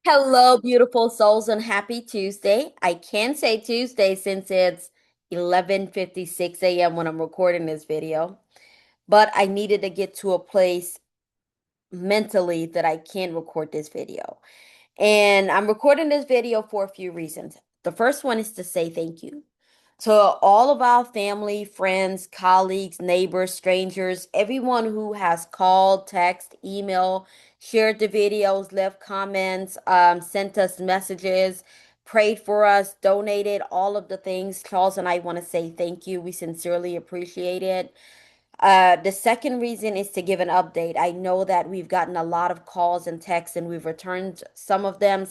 Hello, beautiful souls, and happy Tuesday. I can say Tuesday since it's 11:56 a.m. when I'm recording this video, but I needed to get to a place mentally that I can record this video. And I'm recording this video for a few reasons. The first one is to say thank you to all of our family, friends, colleagues, neighbors, strangers, everyone who has called, text, email, shared the videos, left comments, sent us messages, prayed for us, donated, all of the things. Charles and I want to say thank you. We sincerely appreciate it. The second reason is to give an update. I know that we've gotten a lot of calls and texts, and we've returned some of them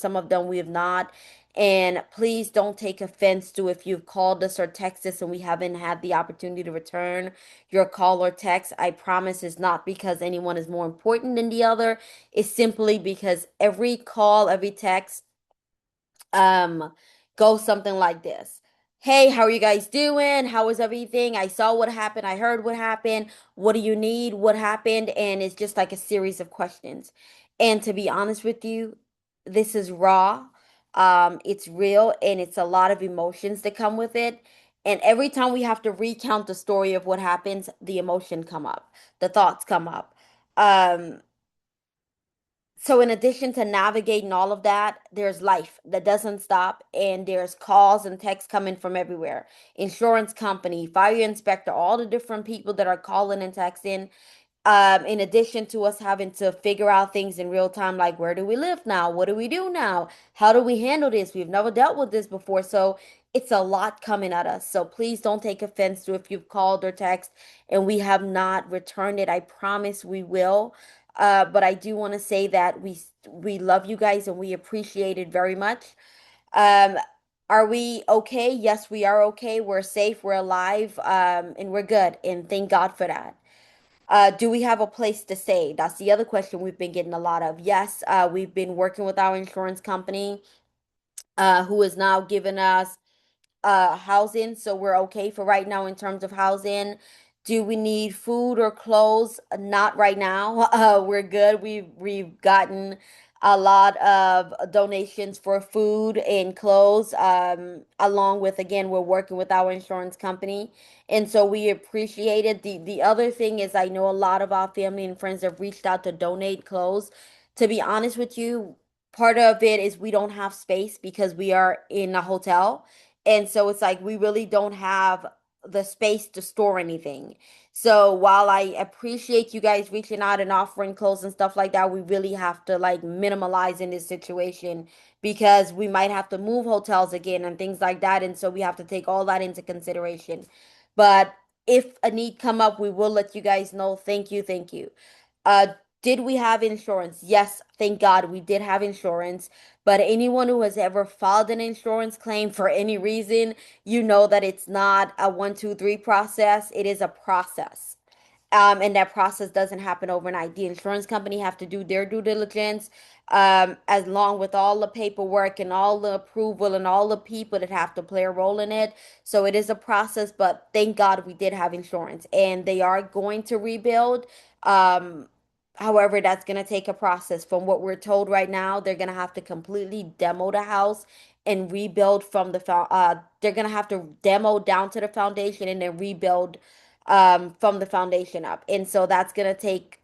we have not. And please don't take offense to if you've called us or texted us and we haven't had the opportunity to return your call or text. I promise it's not because anyone is more important than the other. It's simply because every call, every text um go something like this. Hey, how are you guys doing? How is everything? I saw what happened. I heard what happened. What do you need? What happened? And it's just like a series of questions. And to be honest with you, this is raw. It's real and it's a lot of emotions that come with it. And every time we have to recount the story of what happens, the emotion come up, the thoughts come up. Um, so in addition to navigating all of that, there's life that doesn't stop and there's calls and texts coming from everywhere. Insurance company, fire inspector, all the different people that are calling and texting. In addition to us having to figure out things in real time, like where do we live now? What do we do now? How do we handle this? We've never dealt with this before. So it's a lot coming at us. So please don't take offense to if you've called or text and we have not returned it. I promise we will. But I do want to say that we love you guys and we appreciate it very much. Um, are we okay? Yes, we are okay. We're safe, we're alive, and we're good. And thank God for that. Do we have a place to stay? That's the other question we've been getting a lot of. Yes, we've been working with our insurance company, who is now giving us housing, so we're okay for right now in terms of housing. Do we need food or clothes? Not right now. We're good. We've gotten a lot of donations for food and clothes. Along with, again, we're working with our insurance company, and so we appreciate it. The other thing is, I know a lot of our family and friends have reached out to donate clothes. To be honest with you, part of it is we don't have space because we are in a hotel. And so it's like we really don't have the space to store anything. So while I appreciate you guys reaching out and offering clothes and stuff like that, we really have to like minimalize in this situation because we might have to move hotels again and things like that. And so we have to take all that into consideration. But if a need come up, we will let you guys know. Thank you, thank you. Uh, did we have insurance? Yes, thank God we did have insurance. But anyone who has ever filed an insurance claim for any reason, you know that it's not a one, two, three process. It is a process. And that process doesn't happen overnight. The insurance company have to do their due diligence, as long with all the paperwork and all the approval and all the people that have to play a role in it. So it is a process, but thank God we did have insurance, and they are going to rebuild. Um, However, that's going to take a process. From what we're told right now, they're going to have to completely demo the house and rebuild from the they're going to have to demo down to the foundation and then rebuild from the foundation up. And so that's going to take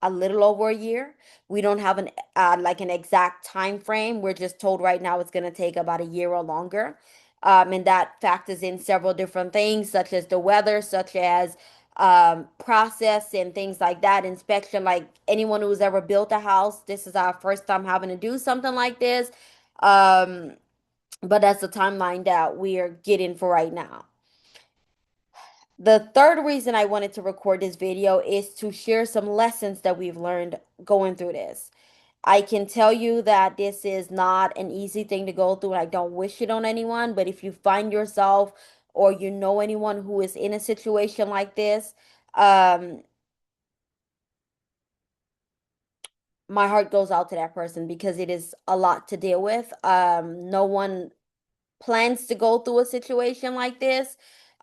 a little over a year. We don't have an like an exact time frame. We're just told right now it's going to take about a year or longer. And that factors in several different things, such as the weather, such as process and things like that, inspection. Like anyone who's ever built a house, this is our first time having to do something like this. Um, but that's the timeline that we are getting for right now. The third reason I wanted to record this video is to share some lessons that we've learned going through this. I can tell you that this is not an easy thing to go through, and I don't wish it on anyone. But if you find yourself or you know anyone who is in a situation like this, um, my heart goes out to that person because it is a lot to deal with. No one plans to go through a situation like this.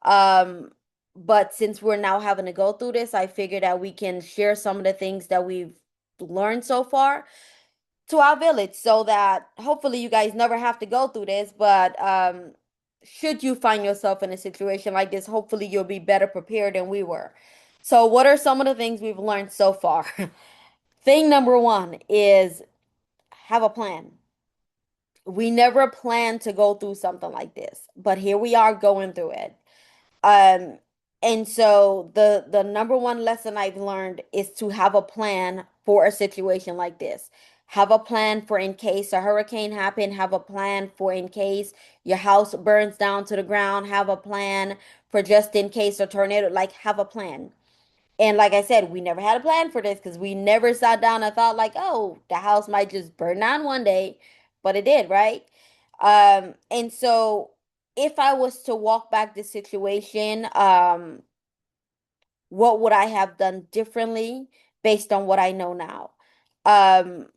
Um, but since we're now having to go through this, I figured that we can share some of the things that we've learned so far to our village so that hopefully you guys never have to go through this, but should you find yourself in a situation like this, hopefully you'll be better prepared than we were. So, what are some of the things we've learned so far? Thing number one is have a plan. We never planned to go through something like this, but here we are going through it. Um, and so the number one lesson I've learned is to have a plan for a situation like this. Have a plan for in case a hurricane happen, have a plan for in case your house burns down to the ground, have a plan for just in case a tornado, like have a plan. And like I said, we never had a plan for this because we never sat down and thought like, oh, the house might just burn down one day, but it did, right? And so if I was to walk back the situation, what would I have done differently based on what I know now? Um,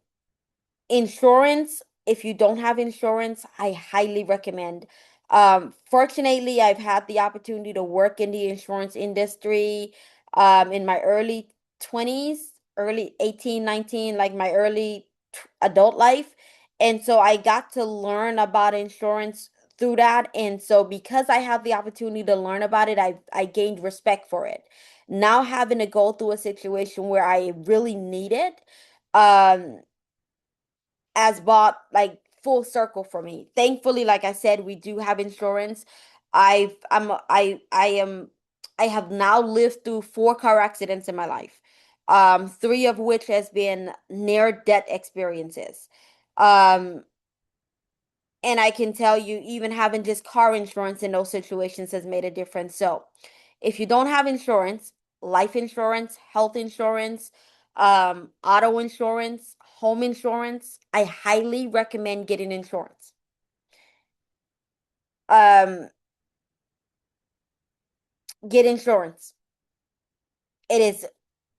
Insurance, if you don't have insurance, I highly recommend. Fortunately, I've had the opportunity to work in the insurance industry in my early 20s, early 18, 19, like my early adult life. And so I got to learn about insurance through that. And so because I have the opportunity to learn about it, I gained respect for it. Now having to go through a situation where I really need it, um, as bought like full circle for me. Thankfully, like I said, we do have insurance. I am I have now lived through four car accidents in my life. Three of which has been near death experiences. Um, and I can tell you, even having just car insurance in those situations has made a difference. So, if you don't have insurance, life insurance, health insurance, auto insurance, home insurance, I highly recommend getting insurance. Um, get insurance. It is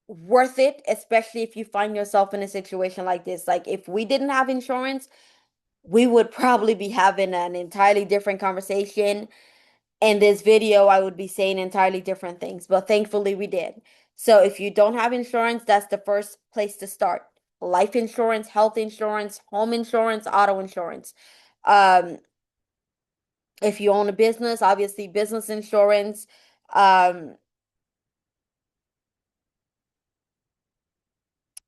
worth it, especially if you find yourself in a situation like this. Like if we didn't have insurance, we would probably be having an entirely different conversation. In this video, I would be saying entirely different things, but thankfully we did. So if you don't have insurance, that's the first place to start. Life insurance, health insurance, home insurance, auto insurance. Um, if you own a business, obviously business insurance, um,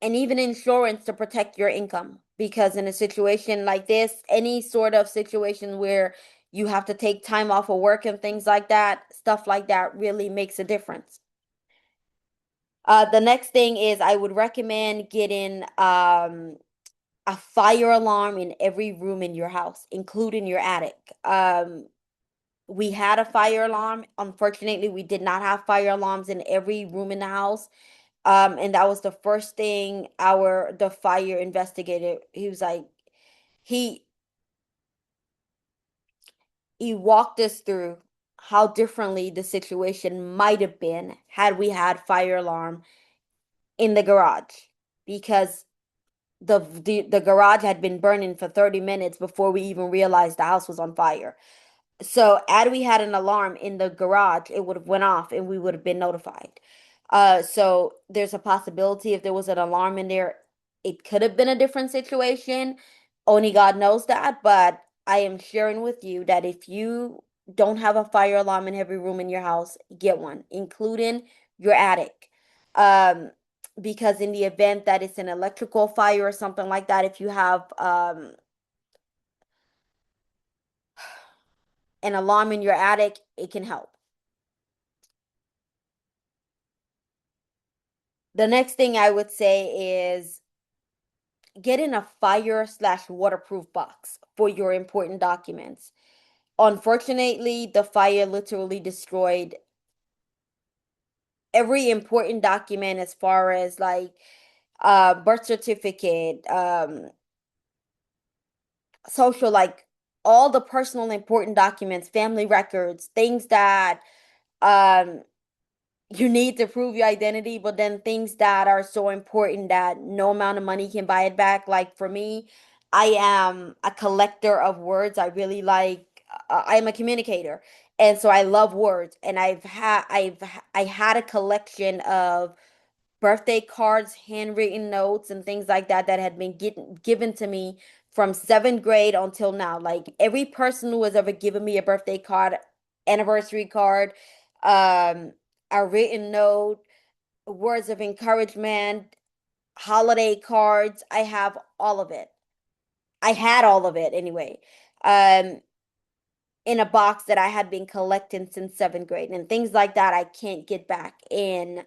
and even insurance to protect your income. Because in a situation like this, any sort of situation where you have to take time off of work and things like that, stuff like that really makes a difference. The next thing is I would recommend getting a fire alarm in every room in your house, including your attic. We had a fire alarm. Unfortunately, we did not have fire alarms in every room in the house. And that was the first thing the fire investigator, he was like, he he walked us through how differently the situation might have been had we had fire alarm in the garage because the garage had been burning for 30 minutes before we even realized the house was on fire. So had we had an alarm in the garage, it would have went off and we would have been notified. So there's a possibility if there was an alarm in there, it could have been a different situation. Only God knows that, but I am sharing with you that if you don't have a fire alarm in every room in your house, get one, including your attic. Um, because in the event that it's an electrical fire or something like that, if you have an alarm in your attic, it can help. The next thing I would say is getting a fire/waterproof box for your important documents. Unfortunately, the fire literally destroyed every important document as far as like birth certificate, social, like all the personal important documents, family records, things that um you need to prove your identity, but then things that are so important that no amount of money can buy it back. Like for me, I am a collector of words. I really like, I am a communicator. And so I love words. And I had a collection of birthday cards, handwritten notes, and things like that that had been given to me from seventh grade until now. Like every person who has ever given me a birthday card, anniversary card, um, a written note, words of encouragement, holiday cards, I have all of it. I had all of it anyway. Um, in a box that I had been collecting since seventh grade and things like that I can't get back. And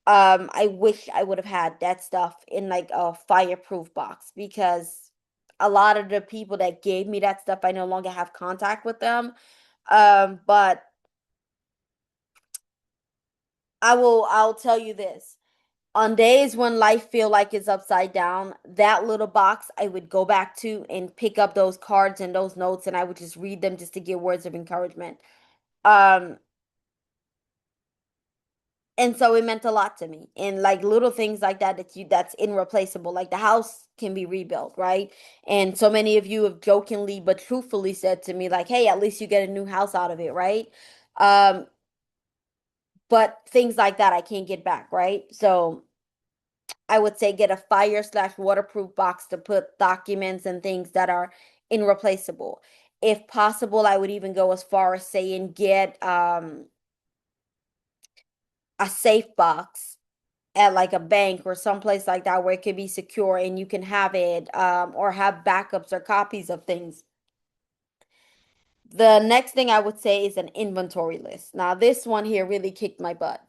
I wish I would have had that stuff in like a fireproof box because a lot of the people that gave me that stuff, I no longer have contact with them. But I'll tell you this. On days when life feel like it's upside down, that little box I would go back to and pick up those cards and those notes and I would just read them just to get words of encouragement. Um, And so it meant a lot to me. And like little things like that that's irreplaceable. Like the house can be rebuilt, right? And so many of you have jokingly but truthfully said to me, like, hey, at least you get a new house out of it, right? Um, but things like that I can't get back, right? So I would say get a fire/waterproof box to put documents and things that are irreplaceable. If possible, I would even go as far as saying get a safe box at like a bank or someplace like that where it can be secure and you can have it or have backups or copies of things. The next thing I would say is an inventory list. Now, this one here really kicked my butt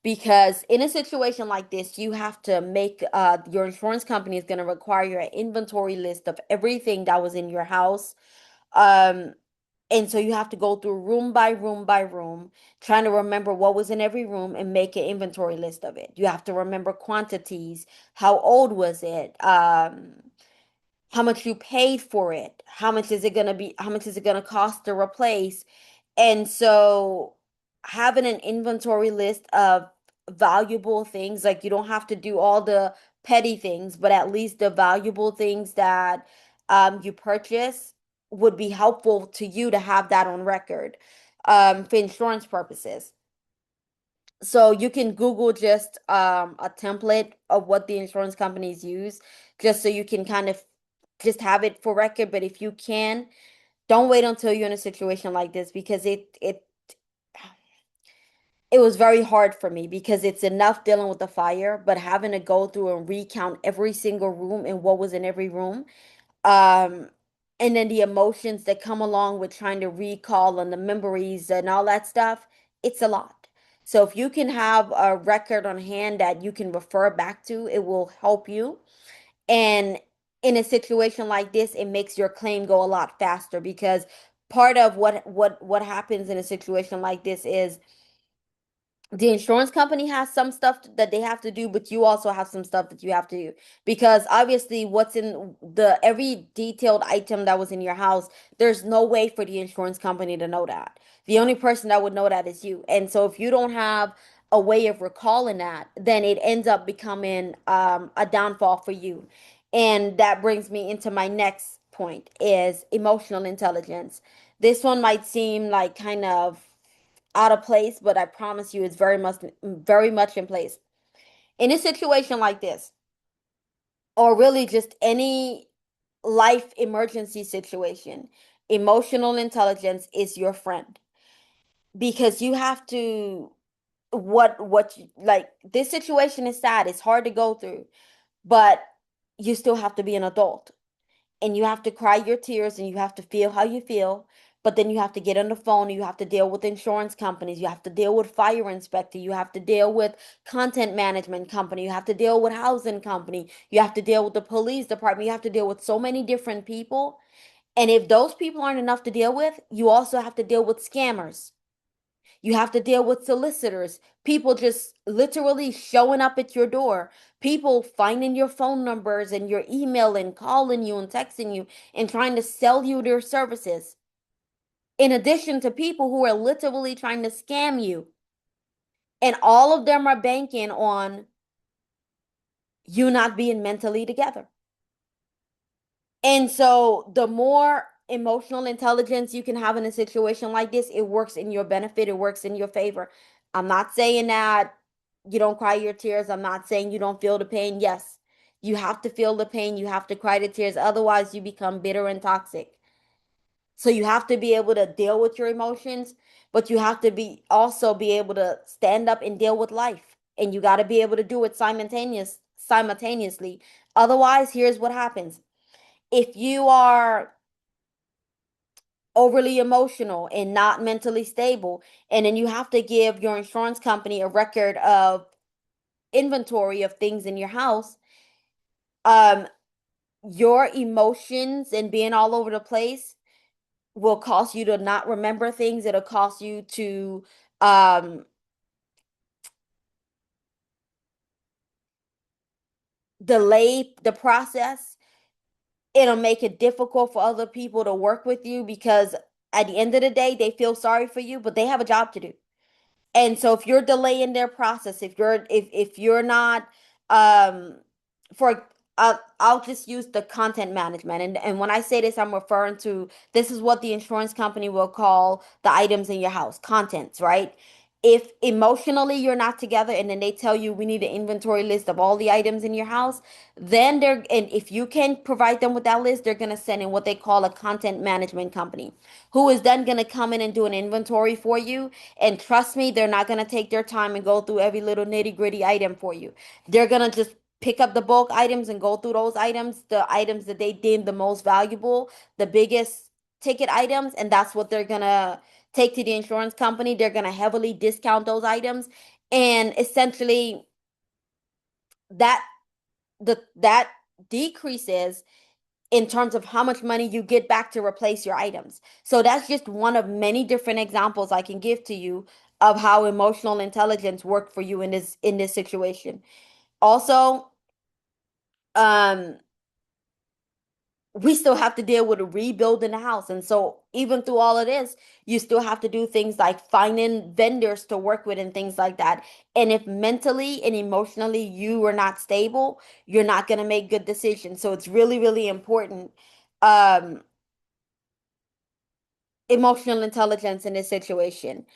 because in a situation like this, you have to make your insurance company is going to require an inventory list of everything that was in your house. Um, and so you have to go through room by room by room, trying to remember what was in every room and make an inventory list of it. You have to remember quantities, how old was it, how much you paid for it, how much is it gonna be, how much is it gonna cost to replace. And so having an inventory list of valuable things, like you don't have to do all the petty things, but at least the valuable things that you purchase would be helpful to you to have that on record for insurance purposes. So you can Google just a template of what the insurance companies use, just so you can kind of just have it for record. But if you can, don't wait until you're in a situation like this because it was very hard for me because it's enough dealing with the fire, but having to go through and recount every single room and what was in every room. Um, and then the emotions that come along with trying to recall and the memories and all that stuff, it's a lot. So if you can have a record on hand that you can refer back to, it will help you. And in a situation like this, it makes your claim go a lot faster because part of what happens in a situation like this is the insurance company has some stuff that they have to do, but you also have some stuff that you have to do because obviously what's in the every detailed item that was in your house, there's no way for the insurance company to know that. The only person that would know that is you. And so if you don't have a way of recalling that, then it ends up becoming a downfall for you. And that brings me into my next point is emotional intelligence. This one might seem like kind of out of place, but I promise you it's very much in place. In a situation like this, or really just any life emergency situation, emotional intelligence is your friend because you have to like this situation is sad, it's hard to go through, but you still have to be an adult and you have to cry your tears and you have to feel how you feel. But then you have to get on the phone and you have to deal with insurance companies. You have to deal with fire inspector. You have to deal with content management company. You have to deal with housing company. You have to deal with the police department. You have to deal with so many different people. And if those people aren't enough to deal with, you also have to deal with scammers. You have to deal with solicitors, people just literally showing up at your door, people finding your phone numbers and your email and calling you and texting you and trying to sell you their services. In addition to people who are literally trying to scam you. And all of them are banking on you not being mentally together. And so the more emotional intelligence you can have in a situation like this, it works in your benefit, it works in your favor. I'm not saying that you don't cry your tears. I'm not saying you don't feel the pain. Yes, you have to feel the pain. You have to cry the tears. Otherwise, you become bitter and toxic. So you have to be able to deal with your emotions, but you have to be also be able to stand up and deal with life. And you got to be able to do it simultaneously. Otherwise, here's what happens. If you are overly emotional and not mentally stable, and then you have to give your insurance company a record of inventory of things in your house, um, your emotions and being all over the place will cause you to not remember things. It'll cause you to um delay the process. It'll make it difficult for other people to work with you because at the end of the day, they feel sorry for you, but they have a job to do. And so if you're delaying their process, if you're not um for I'll just use the content management. And when I say this, I'm referring to this is what the insurance company will call the items in your house, contents, right? If emotionally you're not together and then they tell you we need an inventory list of all the items in your house, then and if you can provide them with that list, they're going to send in what they call a content management company, who is then going to come in and do an inventory for you. And trust me, they're not going to take their time and go through every little nitty gritty item for you. They're going to just pick up the bulk items and go through those items, the items that they deem the most valuable, the biggest ticket items, and that's what they're going to take to the insurance company. They're going to heavily discount those items. And essentially, that that decreases in terms of how much money you get back to replace your items. So that's just one of many different examples I can give to you of how emotional intelligence worked for you in this situation. Also, um we still have to deal with rebuilding the house. And so even through all of this, you still have to do things like finding vendors to work with and things like that. And if mentally and emotionally you are not stable, you're not going to make good decisions. So it's really, really important. Um, Emotional intelligence in this situation.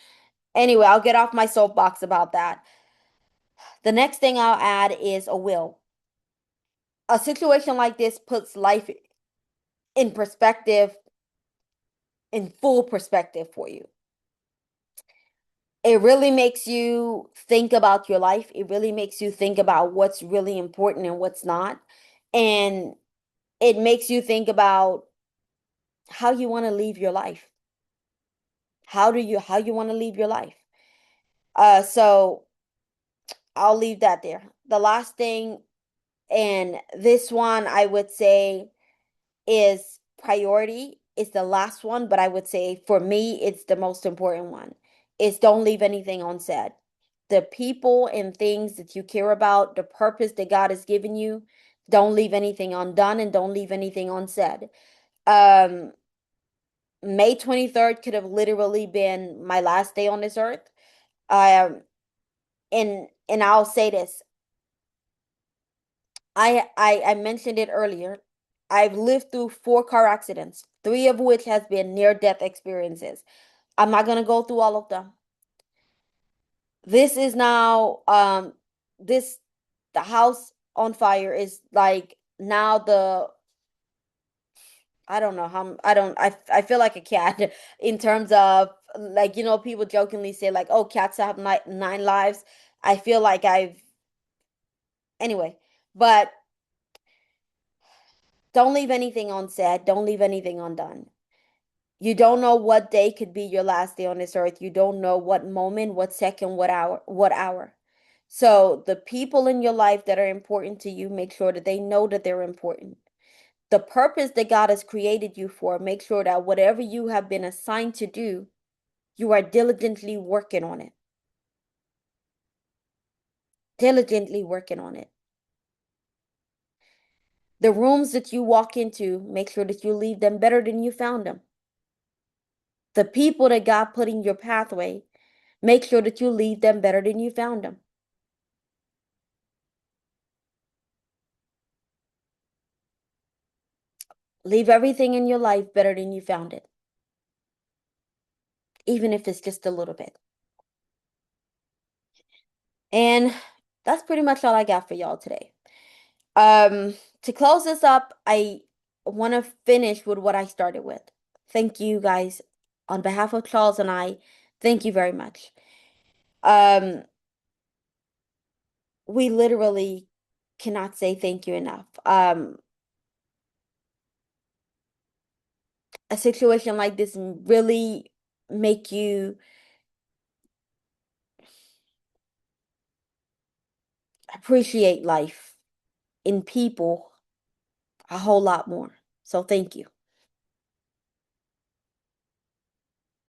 Anyway, I'll get off my soapbox about that. The next thing I'll add is a will. A situation like this puts life in perspective, in full perspective for you. It really makes you think about your life. It really makes you think about what's really important and what's not. And it makes you think about how you want to live your life. How you want to live your life? So I'll leave that there. The last thing, and this one I would say is priority. It's the last one, but I would say for me, it's the most important one. Is don't leave anything unsaid. The people and things that you care about, the purpose that God has given you, don't leave anything undone and don't leave anything unsaid. Um, May 23rd could have literally been my last day on this earth. Um, and I'll say this. I mentioned it earlier. I've lived through 4 car accidents, 3 of which has been near death experiences. I'm not gonna go through all of them. This is now this the house on fire is like now the I don't know how I don't I feel like a cat in terms of like people jokingly say like, oh, cats have 9 lives. I feel like I've anyway, but don't leave anything unsaid, don't leave anything undone. You don't know what day could be your last day on this earth. You don't know what moment, what second, what hour, what hour. So the people in your life that are important to you, make sure that they know that they're important. The purpose that God has created you for, make sure that whatever you have been assigned to do, you are diligently working on it. Diligently working on it. The rooms that you walk into, make sure that you leave them better than you found them. The people that God put in your pathway, make sure that you leave them better than you found them. Leave everything in your life better than you found it, even if it's just a little bit. And that's pretty much all I got for y'all today. Um, to close this up, I want to finish with what I started with. Thank you guys on behalf of Charles and I. Thank you very much. Um, we literally cannot say thank you enough. A situation like this really make you appreciate life in people a whole lot more. So thank you.